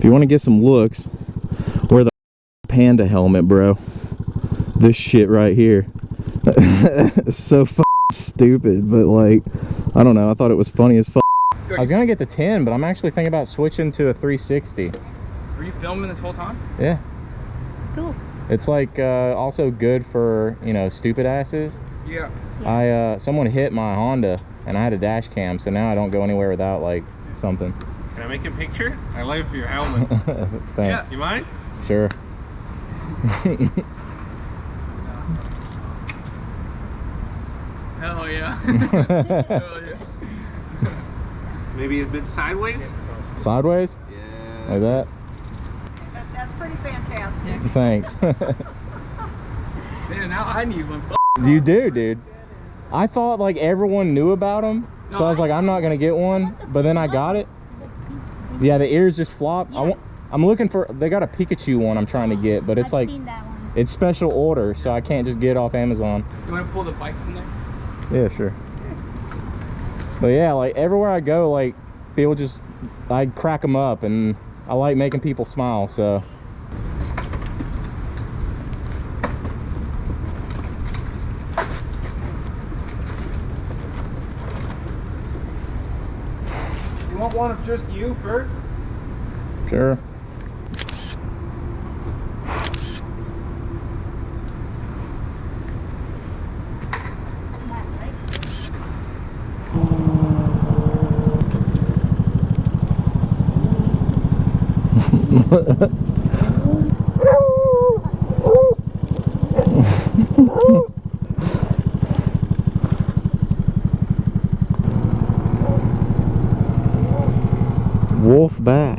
If you want to get some looks, wear the Panda helmet, bro. This shit right here. It's so stupid, but like, I don't know. I thought it was funny as fuck. I was gonna get the 10, but I'm actually thinking about switching to a 360. Were you filming this whole time? Yeah. Cool. It's like also good for, you know, stupid asses. Yeah. Someone hit my Honda and I had a dash cam, so now I don't go anywhere without like something. Can I make a picture? I love it for your helmet. Thanks. Yeah, you mind? Sure. Hell yeah. Hell yeah. Maybe a bit sideways? Sideways? Yeah. Like that? That's pretty fantastic. Thanks. Man, now I need one. You do, dude. I thought like everyone knew about them, so I was like, I'm not gonna get one, but then I got it. Yeah, the ears just flop. I'm looking for, they got a Pikachu one I'm trying to get, but it's I've like, seen that one. it's special order, so I can't just get it off Amazon. You want to pull the bikes in there? Yeah, sure. But yeah, like everywhere I go, like people just, I crack them up, and I like making people smile, so. You want one of just you first? Sure. Wolf back.